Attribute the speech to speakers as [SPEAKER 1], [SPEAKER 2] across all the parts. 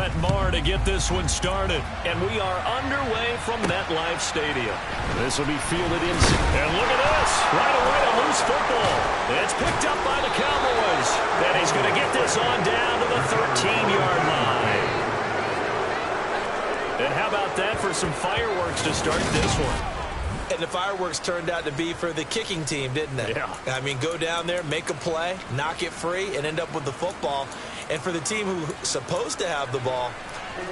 [SPEAKER 1] Brett Maher to get this one started. And we are underway from MetLife Stadium. This will be fielded inside. And look at this. Right away, a loose football. It's picked up by the Cowboys. And he's going to get this on down to the 13-yard line. And how about that for some fireworks to start this one?
[SPEAKER 2] And the fireworks turned out to be for the kicking team, didn't they?
[SPEAKER 1] Yeah.
[SPEAKER 2] I mean, go down there, make a play, knock it free, and end up with the football. And for the team who's supposed to have the ball,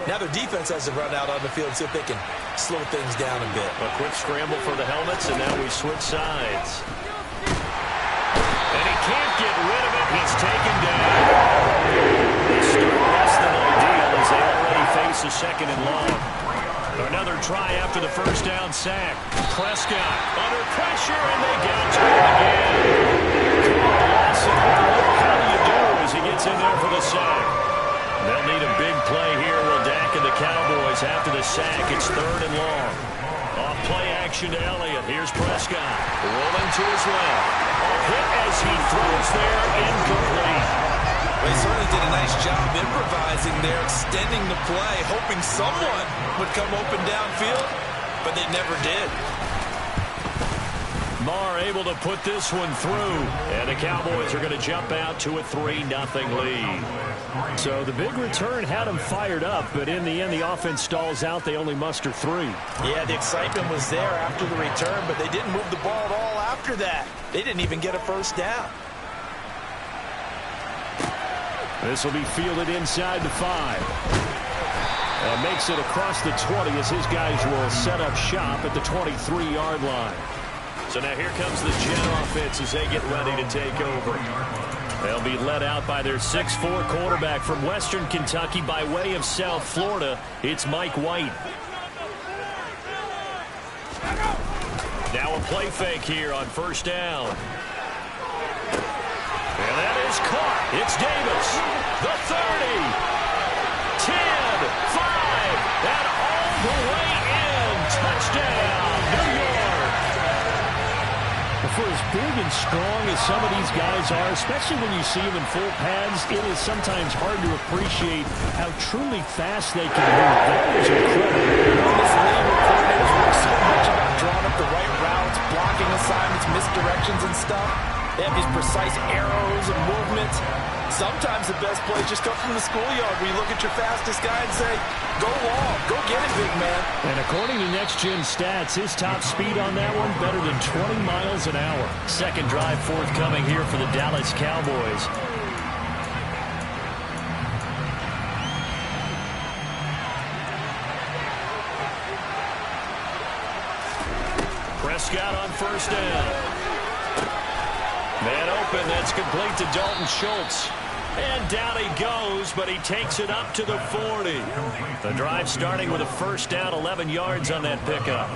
[SPEAKER 2] now their defense has to run out on the field, see if they can slow things down a bit.
[SPEAKER 1] A quick scramble for the helmets, and now we switch sides. And he can't get rid of it. He's taken down. They start less than ideal as they already face a second and long. Another try after the first down sack. Prescott under pressure, and they gouge him again. How do you do as he gets in there for the sack? They'll need a big play here. Will Dak and the Cowboys after the sack. It's third and long. Off play action to Elliott. Here's Prescott. Rolling to his left. A hit as he throws there. Incomplete.
[SPEAKER 2] They certainly did a nice job improvising there, extending the play, hoping someone would come open downfield, but they never did.
[SPEAKER 1] Maher able to put this one through, and the Cowboys are going to jump out to a 3-0 lead. So the big return had them fired up, but in the end, the offense stalls out. They only muster 3.
[SPEAKER 2] Yeah, the excitement was there after the return, but they didn't move the ball at all after that. They didn't even get a first down.
[SPEAKER 1] This will be fielded inside the 5. And makes it across the 20 as his guys will set up shop at the 23-yard line. So now here comes the Jet offense as they get ready to take over. They'll be led out by their 6'4" quarterback from Western Kentucky by way of South Florida. It's Mike White. Now a play fake here on first down. And that is caught. It's Davis. The 30. 10. 5. And all the way in. Touchdown, New York. For as big and strong as some of these guys are, especially when you see them in full pads, it is sometimes hard to appreciate how truly fast they can move. That was incredible.
[SPEAKER 2] On this league, coordinators work so much about drawing up the right routes, blocking assignments, misdirections and stuff. They have these precise arrows and movements. Sometimes the best plays just come from the schoolyard where you look at your fastest guy and say, go long, go get it, big man.
[SPEAKER 1] And according to Next Gen Stats, his top speed on that one better than 20 miles an hour. Second drive forthcoming here for the Dallas Cowboys. Prescott on first down. Man open, that's complete to Dalton Schultz. And down he goes, but he takes it up to the 40. The drive starting with a first down, 11 yards on that pickup.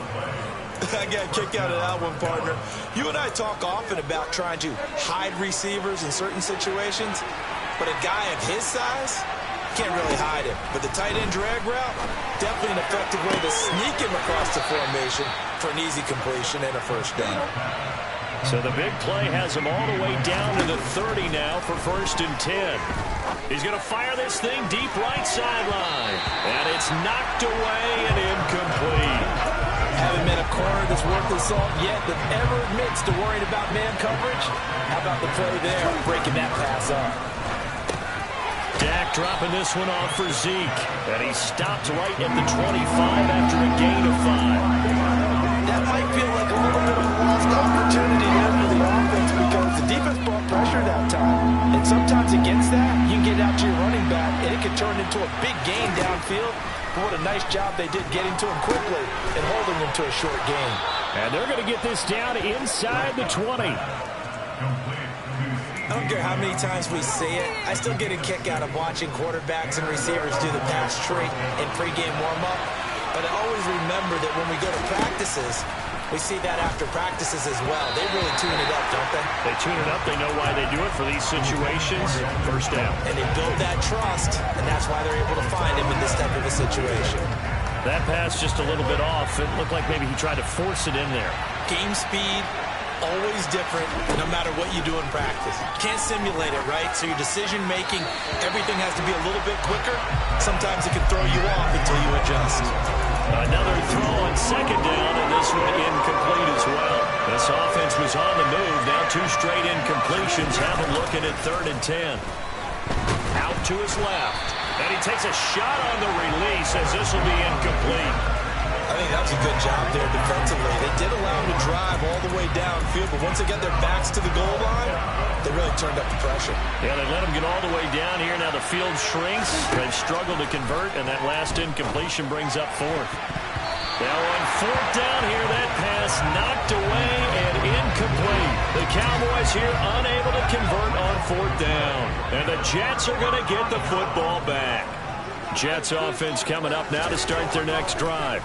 [SPEAKER 2] I got a kick out of that one, partner. You and I talk often about trying to hide receivers in certain situations, but a guy of his size can't really hide him. But the tight end drag route, definitely an effective way to sneak him across the formation for an easy completion and a first down.
[SPEAKER 1] So the big play has him all the way down to the 30 now for first and 10. He's going to fire this thing deep right sideline. And it's knocked away and incomplete.
[SPEAKER 2] Haven't met a corner that's worth the salt yet that ever admits to worrying about man coverage. How about the play there, breaking that pass up?
[SPEAKER 1] Dak dropping this one off for Zeke. And he stopped right at the 25 after a gain of 5.
[SPEAKER 2] That might feel like a little bit of a lost opportunity there for the offense because the defense brought pressure that time. And sometimes against that, you can get out to your running back, and it can turn into a big gain downfield. But what a nice job they did getting to him quickly and holding him to a short gain.
[SPEAKER 1] And they're going to get this down inside the 20.
[SPEAKER 2] I don't care how many times we see it. I still get a kick out of watching quarterbacks and receivers do the pass tree in pregame warm-up. But I always remember that when we go to practices, we see that after practices as well. They really tune it up, don't they?
[SPEAKER 1] They tune it up. They know why they do it for these situations. First down.
[SPEAKER 2] And they build that trust, and that's why they're able to find him in this type of a situation.
[SPEAKER 1] That pass just a little bit off. It looked like maybe he tried to force it in there.
[SPEAKER 2] Game speed, always different no matter what you do in practice. You can't simulate it, right? So your decision-making, everything has to be a little bit quicker. Sometimes it can throw you off until you adjust.
[SPEAKER 1] Another throw on second down, and this one incomplete as well. This offense was on the move. Now 2 straight incompletions have him looking at 3rd and 10. Out to his left. And he takes a shot on the release as this will be incomplete.
[SPEAKER 2] I think that was a good job there defensively. They did allow him to drive all the way downfield, but once they got their backs to the goal line, they really turned up the pressure.
[SPEAKER 1] Yeah, they let him get all the way down here. Now the field shrinks. They've struggled to convert, and that last incompletion brings up 4th. Now on 4th down here, that pass knocked away and incomplete. The Cowboys here unable to convert on 4th down. And the Jets are going to get the football back. Jets offense coming up now to start their next drive.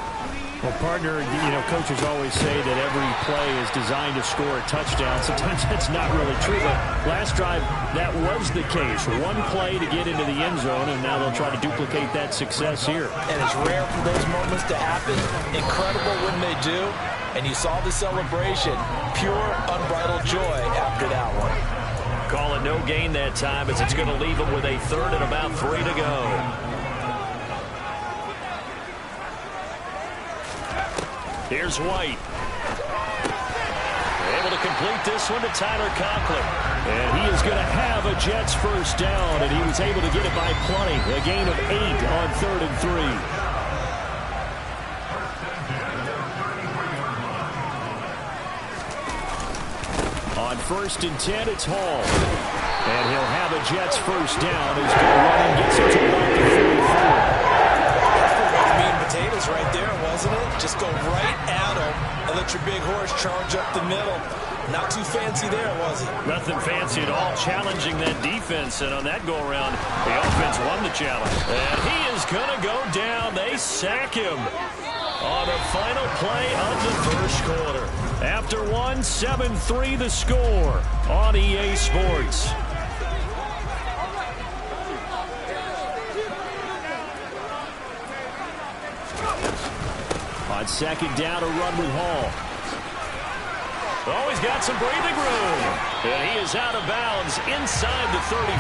[SPEAKER 3] Well, partner, coaches always say that every play is designed to score a touchdown. Sometimes that's not really true, but last drive, that was the case. One play to get into the end zone, and now they'll try to duplicate that success here.
[SPEAKER 2] And it's rare for those moments to happen. Incredible when they do. And you saw the celebration. Pure, unbridled joy after that one.
[SPEAKER 1] Call it no gain that time as it's going to leave them with a 3rd and about 3 to go. Here's White. Able to complete this one to Tyler Conklin. And he is going to have a Jets first down, and he was able to get it by plenty. A gain of 8 on 3rd and 3. On 1st and 10, it's Hall. And he'll have a Jets first down as good running gets it to about the 34.
[SPEAKER 2] Potatoes right there, wasn't it? Just go right at them and let your big horse charge up the middle. Not too fancy there, was it?
[SPEAKER 1] Nothing fancy at all, challenging that defense. And on that go-around, the offense won the challenge. And he is going to go down. They sack him on the final play of the first quarter. After 7-3 the score on EA Sports. On 2nd down, a run with Hall. Oh, he's got some breathing room. And he is out of bounds inside the 35.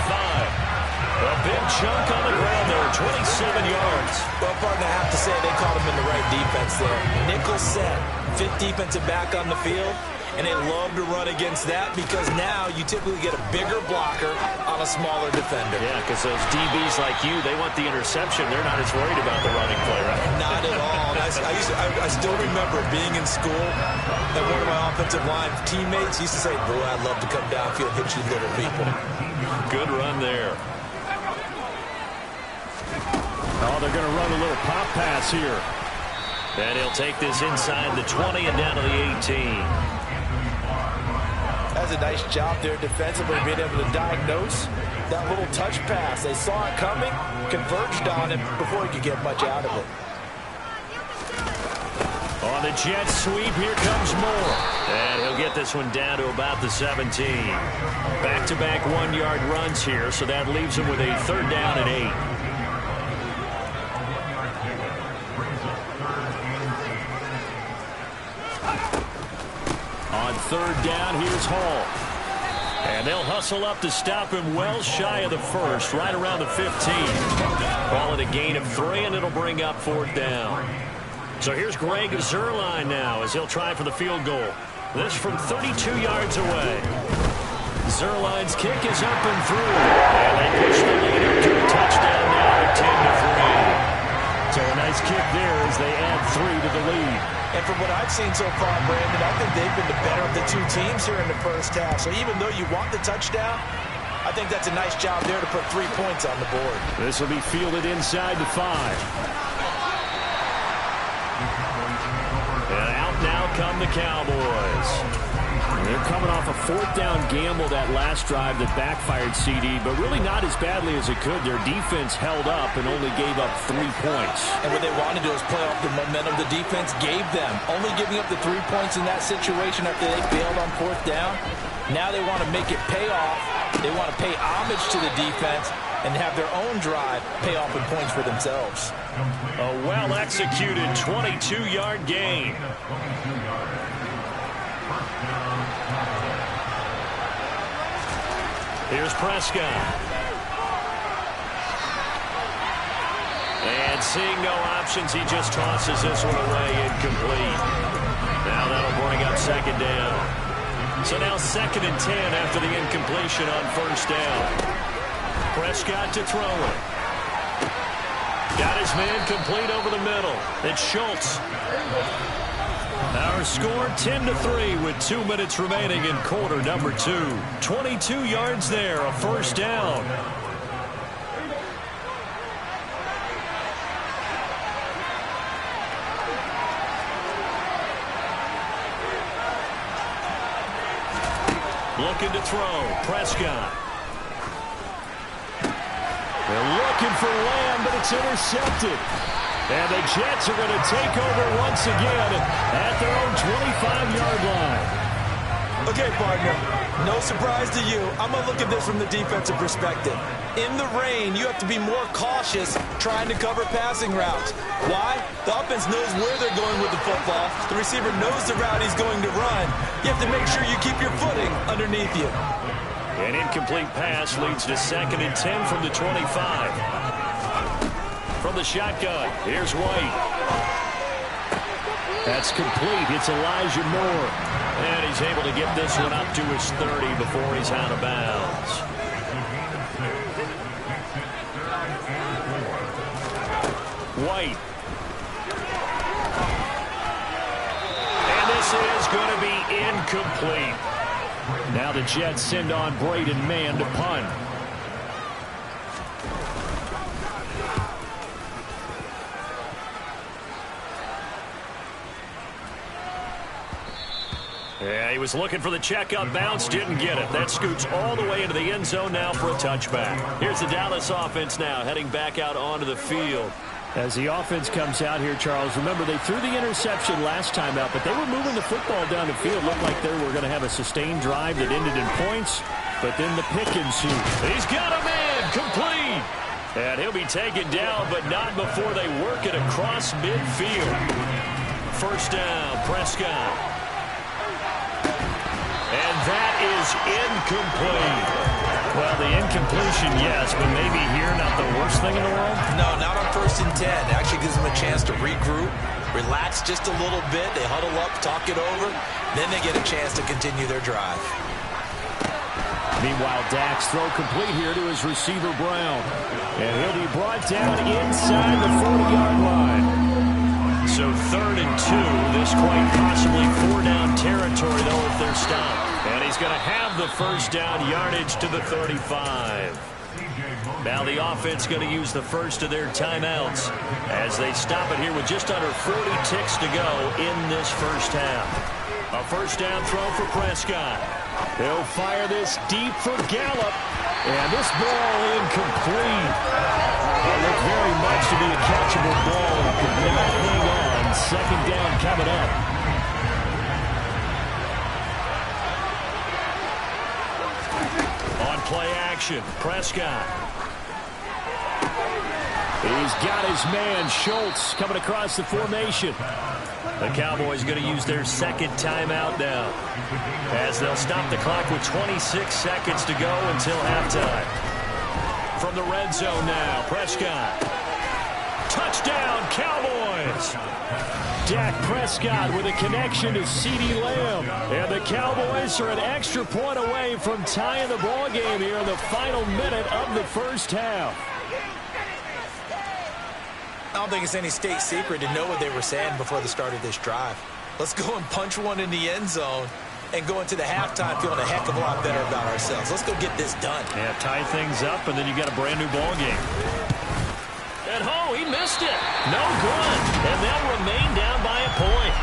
[SPEAKER 1] A big chunk on the ground there, 27 yards.
[SPEAKER 2] Well, partner, I have to say they caught him in the right defense there. Nickel set, 5th defensive back on the field. And they love to run against that because now you typically get a bigger blocker on a smaller defender.
[SPEAKER 1] Yeah, because those DBs like you, they want the interception. They're not as worried about the running play, right?
[SPEAKER 2] Not at all. I still remember being in school and one of my offensive line teammates used to say, boy, I'd love to come downfield and hit you little people.
[SPEAKER 1] Good run there.
[SPEAKER 3] Oh, they're going to run a little pop pass here.
[SPEAKER 1] And he'll take this inside the 20 and down to the 18.
[SPEAKER 2] That's a nice job there defensively, being able to diagnose that little touch pass. They saw it coming, converged on him before he could get much out of it.
[SPEAKER 1] On the jet sweep, here comes Moore. And he'll get this one down to about the 17. Back-to-back 1-yard runs here, so that leaves him with a 3rd down and 8. On 3rd down, here's Hall. And they'll hustle up to stop him well shy of the 1st, right around the 15. Call it a gain of 3, and it'll bring up 4th down. So here's Greg Zuerlein now as he'll try for the field goal. This from 32 yards away. Zuerlein's kick is up and through. And they push the lead up to a touchdown now at 10-3.
[SPEAKER 3] So a nice kick there as they add 3 to the lead.
[SPEAKER 2] And from what I've seen so far, Brandon, I think they've been the better of the 2 teams here in the first half. So even though you want the touchdown, I think that's a nice job there to put 3 points on the board.
[SPEAKER 3] This will be fielded inside the 5.
[SPEAKER 1] And out now come the Cowboys.
[SPEAKER 3] They're coming off a 4th down gamble that last drive that backfired CD, but really not as badly as it could. Their defense held up and only gave up 3 points.
[SPEAKER 2] And what they wanted to do is play off the momentum the defense gave them. Only giving up the 3 points in that situation after they failed on 4th down. Now they want to make it pay off. They want to pay homage to the defense and have their own drive pay off in points for themselves.
[SPEAKER 1] A well-executed 22-yard gain. Here's Prescott. And seeing no options, he just tosses this one away, incomplete. Now that'll bring up second down. So now 2nd and 10 after the incompletion on first down. Prescott to throw it. Got his man complete over the middle. It's Schultz. Our score 10-3 with 2 minutes remaining in quarter number 2. 22 yards there, a first down. Looking to throw, Prescott. They're looking for Lamb, but it's intercepted. And the Jets are going to take over once again at their own 25-yard line.
[SPEAKER 2] Okay, partner, no surprise to you. I'm going to look at this from the defensive perspective. In the rain, you have to be more cautious trying to cover passing routes. Why? The offense knows where they're going with the football. The receiver knows the route he's going to run. You have to make sure you keep your footing underneath you.
[SPEAKER 1] An incomplete pass leads to 2nd and 10 from the 25. From the shotgun, here's White. That's complete. It's Elijah Moore. And he's able to get this one up to his 30 before he's out of bounds. White. And this is going to be incomplete. Now the Jets send on Braden Mann to punt. Yeah, he was looking for the checkup bounce, didn't get it. That scoots all the way into the end zone now for a touchback. Here's the Dallas offense now heading back out onto the field.
[SPEAKER 3] As the offense comes out here, Charles, remember they threw the interception last time out, but they were moving the football down the field. Looked like they were going to have a sustained drive that ended in points, but then the pick ensued.
[SPEAKER 1] He's got a man, complete. And he'll be taken down, but not before they work it across midfield. First down, Prescott. And that is incomplete. Well, the incompletion, yes, but maybe here not the worst thing in the world?
[SPEAKER 2] No, not on 1st and 10. It actually gives them a chance to regroup, relax just a little bit. They huddle up, talk it over. Then they get a chance to continue their drive.
[SPEAKER 3] Meanwhile, Dak's throw complete here to his receiver, Brown. And he'll be brought down inside the 40-yard line.
[SPEAKER 1] So 3rd and 2. This quite possibly 4-down territory, though, if they're stopped. And he's going to have the first down yardage to the 35. Now the offense going to use the first of their timeouts as they stop it here with just under 40 ticks to go in this first half. A first down throw for Prescott. He'll fire this deep for Gallup. And this ball incomplete. It looked very much to be a catchable ball. Could not hang on. 2nd down coming up. On play action, Prescott. He's got his man, Schultz, coming across the formation. The Cowboys going to use their 2nd timeout now, as they'll stop the clock with 26 seconds to go until halftime. From the red zone now, Prescott. Touchdown, Cowboys! Dak Prescott with a connection to CeeDee Lamb. And the Cowboys are an extra point away from tying the ball game here in the final minute of the first half.
[SPEAKER 2] I don't think it's any state secret to know what they were saying before the start of this drive. Let's go and punch one in the end zone and go into the halftime feeling a heck of a lot better about ourselves. Let's go get this done.
[SPEAKER 1] Yeah, tie things up, and then you got a brand new ball game. And he missed it. No good. And they'll remain down by a point.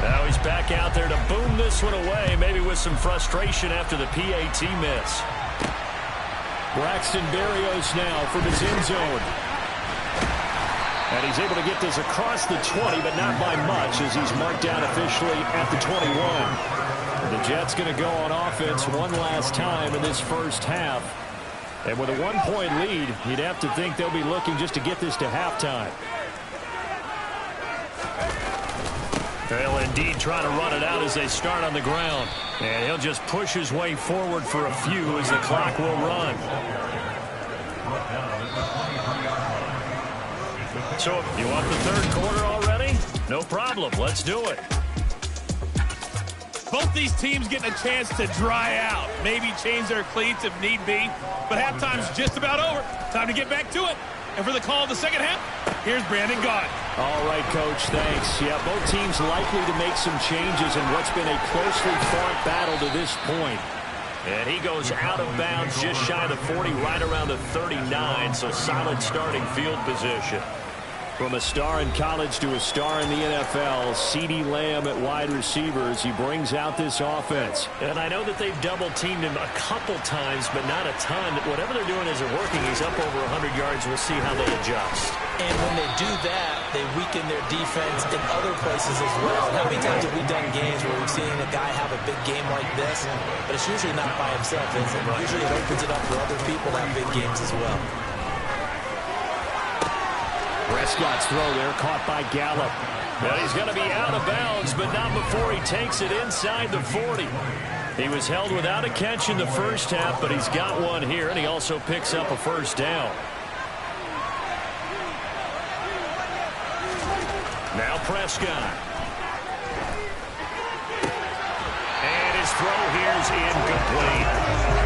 [SPEAKER 1] Now he's back out there to boom this one away, maybe with some frustration after the PAT miss.
[SPEAKER 3] Braxton Berrios now from his end zone. And he's able to get this across the 20, but not by much, as he's marked down officially at the 21. The Jets going to go on offense one last time in this first half. And with a one-point lead, you'd have to think they'll be looking just to get this to halftime. They'll indeed try to run it out as they start on the ground. And he'll just push his way forward for a few as the clock will run. So, you want the third quarter already? No problem. Let's do it.
[SPEAKER 4] Both these teams getting a chance to dry out, maybe change their cleats if need be. But halftime's just about over. Time to get back to it. And for the call of the second half, here's Brandon Gaudin.
[SPEAKER 3] All right, Coach, thanks. Yeah, both teams likely to make some changes in what's been a closely fought battle to this point. And he goes out of bounds just shy of the 40, right around the 39, so solid starting field position. From a star in college to a star in the NFL, CeeDee Lamb at wide receivers. He brings out this offense. And I know that they've double-teamed him a couple times, but not a ton. Whatever they're doing isn't working. He's up over 100 yards. We'll see how they adjust.
[SPEAKER 2] And when they do that, they weaken their defense in other places as well. How many times have we done games where we've seen a guy have a big game like this, but it's usually not by himself, is it? Usually it opens it up for other people to have big games as well.
[SPEAKER 3] Prescott's throw there caught by Gallup. Well, he's going to be out of bounds, but not before he takes it inside the 40. He was held without a catch in the first half, but he's got one here, and he also picks up a first down. Now Prescott. And his throw here is incomplete.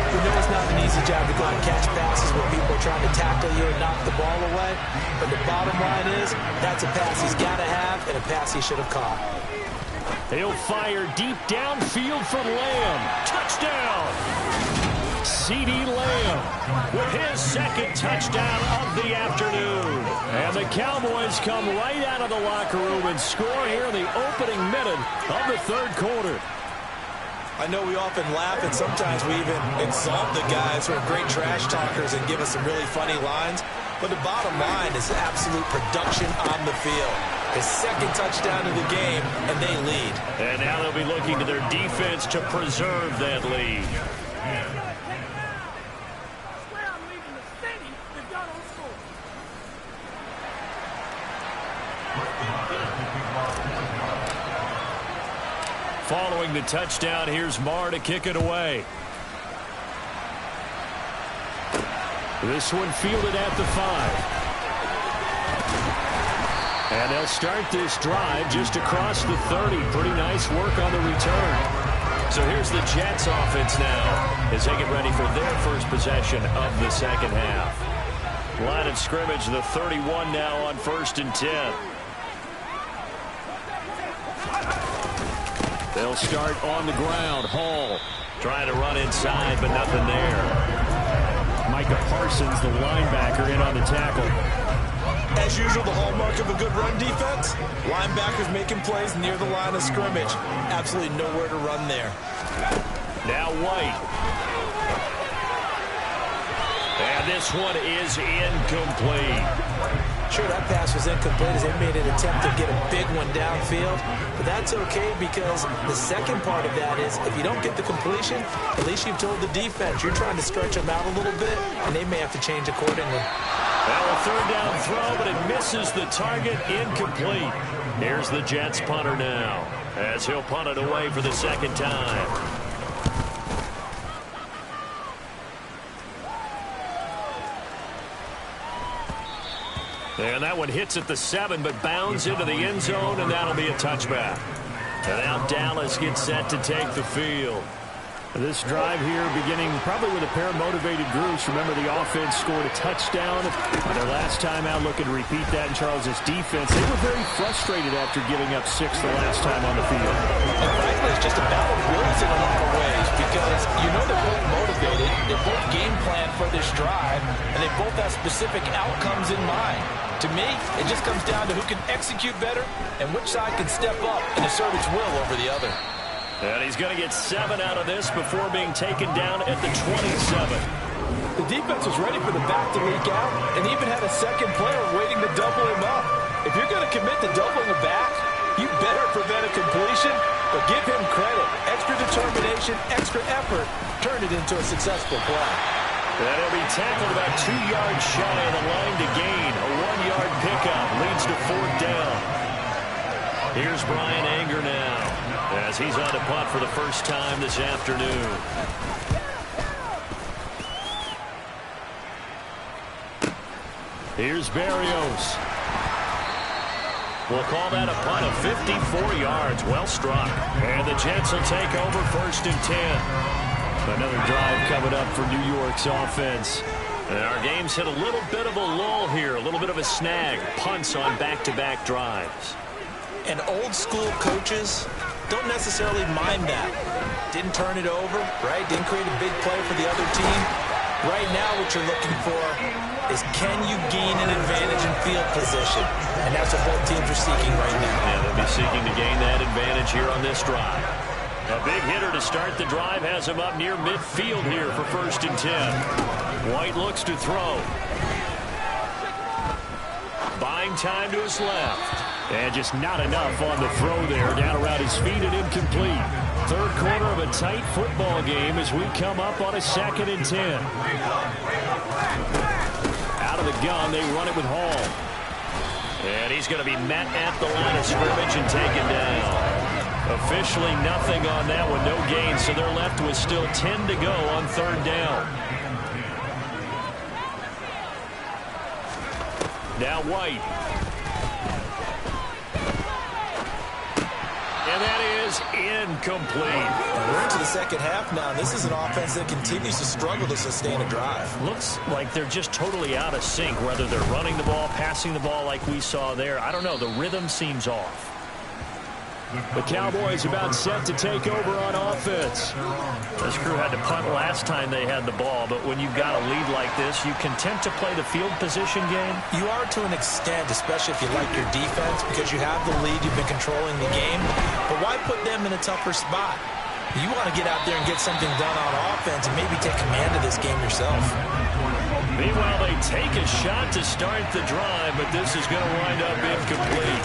[SPEAKER 2] We know it's not an easy job to go and catch passes when people are trying to tackle you and knock the ball away. But the bottom line is, that's a pass he's got to have and a pass he should have caught.
[SPEAKER 3] He'll fire deep downfield for Lamb. Touchdown! CeeDee Lamb with his second touchdown of the afternoon. And the Cowboys come right out of the locker room and score here in the opening minute of the third quarter.
[SPEAKER 2] I know we often laugh, and sometimes we even exalt the guys who are great trash talkers and give us some really funny lines. But the bottom line is absolute production on the field. His second touchdown of the game, and they lead.
[SPEAKER 3] And now they'll be looking to their defense to preserve that lead. Following the touchdown, here's Marr to kick it away. This one fielded at the 5. And they'll start this drive just across the 30. Pretty nice work on the return. So here's the Jets offense now as they get ready for their first possession of the second half. Line of scrimmage, the 31 now on 1st and 10. They'll start on the ground. Hall trying to run inside, but nothing there. Micah Parsons, the linebacker, in on the tackle.
[SPEAKER 2] As usual, the hallmark of a good run defense, linebackers making plays near the line of scrimmage. Absolutely nowhere to run there.
[SPEAKER 3] Now White. And this one is incomplete.
[SPEAKER 2] Sure, that pass was incomplete as they made an attempt to get a big one downfield. But that's okay because the second part of that is if you don't get the completion, at least you've told the defense you're trying to stretch them out a little bit, and they may have to change accordingly.
[SPEAKER 3] Well, a third down throw, but it misses the target. Incomplete. Here's the Jets punter now as he'll punt it away for the second time. And that one hits at the 7, but bounds into the end zone, and that'll be a touchback. And now Dallas gets set to take the field. This drive here beginning probably with a pair of motivated groups. Remember, the offense scored a touchdown on their last time out, looking to repeat that in Charles' defense. They were very frustrated after giving up 6 the last time on the field.
[SPEAKER 2] And frankly, it's just a battle of wills in a lot of ways because you know they're both motivated, they both game plan for this drive, and they both have specific outcomes in mind. To me, it just comes down to who can execute better and which side can step up and assert its will over the other.
[SPEAKER 3] And he's going to get 7 out of this before being taken down at the 27.
[SPEAKER 2] The defense was ready for the back to leak out and even had a second player waiting to double him up. If you're going to commit to doubling the back, you better prevent a completion, but give him credit. Extra determination, extra effort, turned it into a successful play.
[SPEAKER 1] And he'll be tackled about 2 yards shy of the line to gain. A 1-yard pickup leads to 4th down. Here's Bryan Anger now as he's on to punt for the first time this afternoon. Here's Berrios. We'll call that a punt of 54 yards. Well struck. And the Jets will take over 1st and 10. Another drive coming up for New York's offense. And our game's hit a little bit of a lull here, a little bit of a snag. Punts on back-to-back drives.
[SPEAKER 2] And old-school coaches don't necessarily mind that. Didn't turn it over, right? Didn't create a big play for the other team. Right now what you're looking for is can you gain an advantage in field position? And that's what both teams are seeking right now.
[SPEAKER 1] Yeah, they'll be seeking to gain that advantage here on this drive. A big hitter to start the drive has him up near midfield here for 1st and 10. White looks to throw. Buying time to his left.
[SPEAKER 3] And just not enough on the throw there. Down around his feet and incomplete. 3rd quarter of a tight football game as we come up on a 2nd and 10. Out of the gun, they run it with Hall.
[SPEAKER 1] And he's going to be met at the line of scrimmage and taken down. Officially nothing on that one, no gain, so they're left with still 10 to go on 3rd down. Now White. And that is incomplete.
[SPEAKER 2] We're into the second half now. This is an offense that continues to struggle to sustain a drive.
[SPEAKER 1] Looks like they're just totally out of sync, whether they're running the ball, passing the ball like we saw there. I don't know. The rhythm seems off.
[SPEAKER 3] The Cowboys about set to take over on offense.
[SPEAKER 1] This crew had to punt last time they had the ball, but when you've got a lead like this, you content to play the field position game?
[SPEAKER 2] You are to an extent, especially if you like your defense, because you have the lead, you've been controlling the game. But why put them in a tougher spot? You want to get out there and get something done on offense and maybe take command of this game yourself.
[SPEAKER 1] Meanwhile, they take a shot to start the drive, but this is going to wind up incomplete.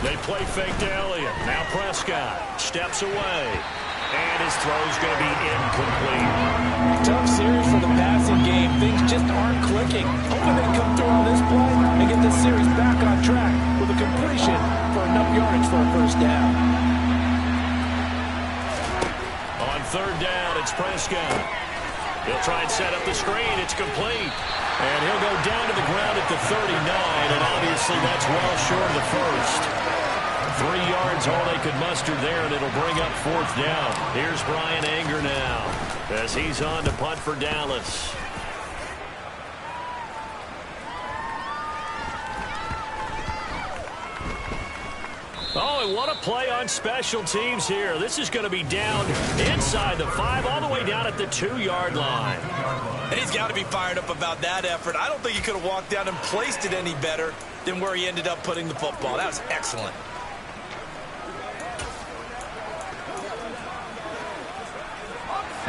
[SPEAKER 1] They play fake to Elliott. Now Prescott steps away. And his throw's going to be incomplete.
[SPEAKER 2] Tough series for the passing game. Things just aren't clicking. Hoping they come through on this play and get this series back on track with a completion for enough yardage for a 1st down.
[SPEAKER 1] On 3rd down, it's Prescott. He'll try and set up the screen. It's complete. And he'll go down to the ground at the 39, and obviously that's well short of the 1st. 3 yards, all they could muster there, and it'll bring up 4th down. Here's Bryan Anger now as he's on to punt for Dallas. Oh, and what a play on special teams here. This is going to be down inside the 5, all the way down at the 2-yard line.
[SPEAKER 2] And he's got to be fired up about that effort. I don't think he could have walked down and placed it any better than where he ended up putting the football. That was excellent.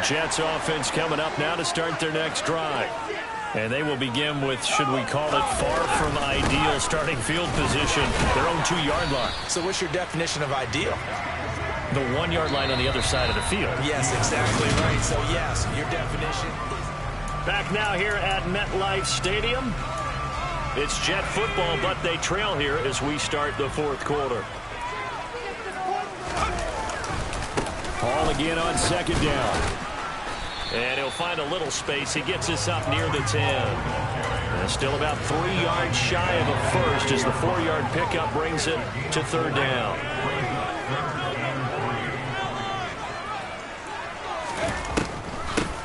[SPEAKER 1] Jets offense coming up now to start their next drive. And they will begin with, should we call it, far from ideal starting field position, their own 2-yard line.
[SPEAKER 2] So what's your definition of ideal?
[SPEAKER 1] The 1-yard line on the other side of the field.
[SPEAKER 2] Yes, exactly right. So yes, your definition is...
[SPEAKER 1] Back now here at MetLife Stadium. It's Jet football, but they trail here as we start the 4th quarter.
[SPEAKER 3] Hall again on 2nd down.
[SPEAKER 1] And he'll find a little space. He gets us up near the 10. And still about 3 yards shy of a 1st as the 4-yard pickup brings it to 3rd down.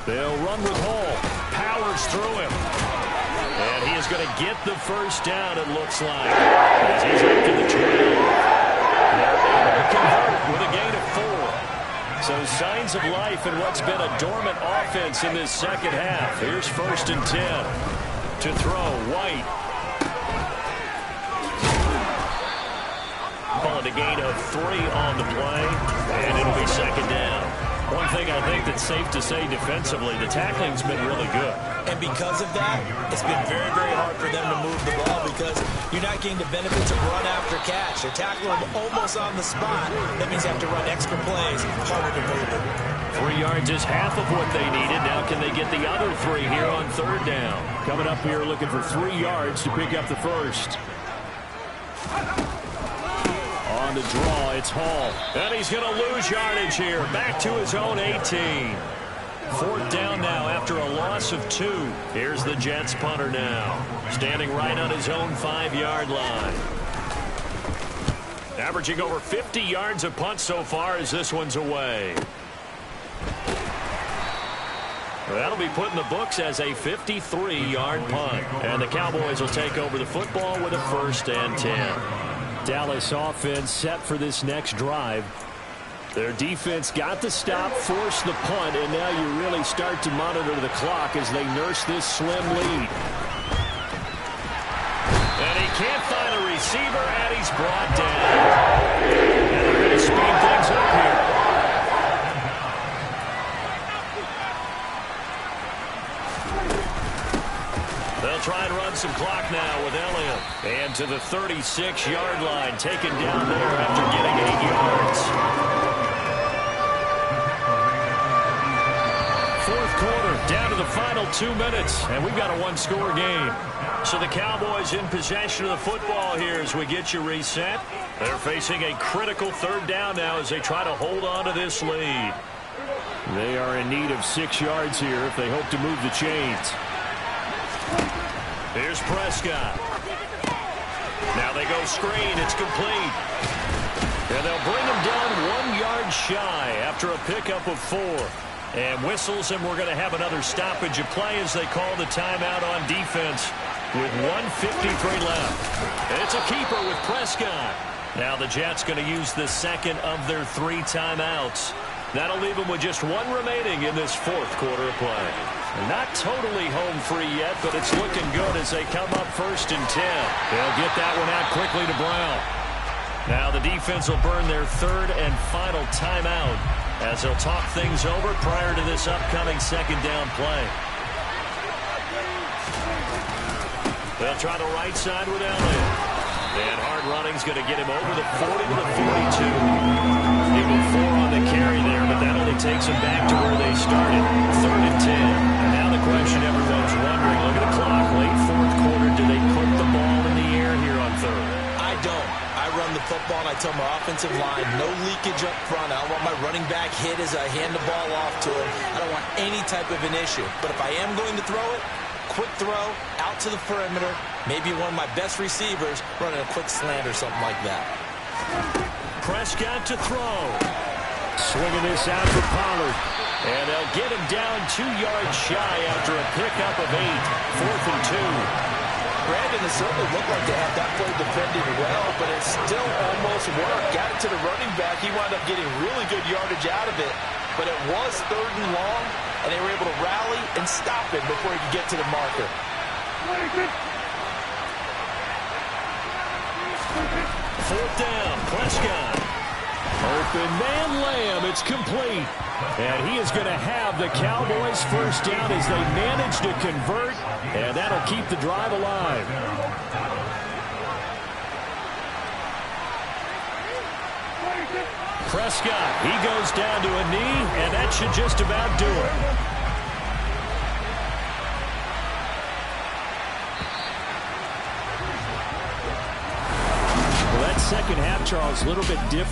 [SPEAKER 1] They'll run with Hall. Powers through him. And he is going to get the 1st down, it looks like. As he's up to the 12. They're able to convert with a gain of 4. So signs of life in what's been a dormant offense in this second half. Here's 1st and 10 to throw. White. Calling a gain of 3 on the play, and it'll be 2nd down. One thing I think that
[SPEAKER 3] it's safe to say defensively, the tackling's been really good.
[SPEAKER 2] And because of that, it's been very, very hard for them to move the ball because you're not getting the benefits of run after catch. They're tackling them almost on the spot. That means they have to run extra plays, harder to move it.
[SPEAKER 3] 3 yards is half of what they needed. Now can they get the other 3 here on 3rd down? Coming up here looking for 3 yards to pick up the first. On the draw, it's Hall.
[SPEAKER 1] And he's going to lose yardage here. Back to his own 18. 4th down now after a loss of 2. Here's the Jets punter now. Standing right on his own 5-yard line. Averaging over 50 yards a punt so far as this one's away. That'll be put in the books as a 53-yard punt. And the Cowboys will take over the football with a 1st and 10.
[SPEAKER 3] Dallas offense set for this next drive. Their defense got the stop, forced the punt, and now you really start to monitor the clock as they nurse this slim lead.
[SPEAKER 1] And he can't find a receiver, and he's brought down. And they're going to speed things up here. They'll try and run some clock now with Elliott. And to the 36-yard line, taken down there after getting 8 yards. 4th quarter, down to the final 2 minutes, and we've got a 1-score game. So the Cowboys in possession of the football here as we get you reset. They're facing a critical 3rd down now as they try to hold on to this lead.
[SPEAKER 3] They are in need of 6 yards here if they hope to move the chains.
[SPEAKER 1] Here's Prescott. Now they go screen. It's complete. And they'll bring him down 1 yard shy after a pickup of 4. And whistles, and we're going to have another stoppage of play as they call the timeout on defense with 1:53 left. It's a keeper with Prescott. Now the Jets going to use the second of their 3 timeouts. That'll leave them with just 1 remaining in this 4th quarter of play. Not totally home free yet, but it's looking good as they come up 1st and 10. They'll get that one out quickly to Brown. Now the defense will burn their 3rd and final timeout as they'll talk things over prior to this upcoming 2nd down play. They'll try the right side with Elliott. And hard running's going to get him over the 40 to the 42. Give him 4 on the carry there, but that only takes him back to where they started. 3rd and 10. And now the question everyone's wondering, look at the clock, late 4th quarter, do they put the ball in the air here on 3rd?
[SPEAKER 2] I don't. I run the football, and I tell my offensive line, no leakage up front. I don't want my running back hit as I hand the ball off to him. I don't want any type of an issue. But if I am going to throw it, quick throw, out to the perimeter, maybe one of my best receivers running a quick slant or something like that.
[SPEAKER 1] Prescott to throw.
[SPEAKER 3] Swinging this out for Pollard.
[SPEAKER 1] And they'll get him down 2 yards shy after a pickup of 8. 4th and 2.
[SPEAKER 2] Brandon, it certainly looked like they had that play defended well, but it still almost worked. Got it to the running back. He wound up getting really good yardage out of it, but it was 3rd and long, and they were able to rally and stop him before he could get to the marker.
[SPEAKER 1] 4th down, Prescott.
[SPEAKER 3] Open man Lamb, it's complete. And he is going to have the Cowboys 1st down as they manage to convert, and that'll keep the drive alive.
[SPEAKER 1] Prescott, he goes down to a knee, and that should just about do it.
[SPEAKER 3] Well, that second half, Charles, a little bit different.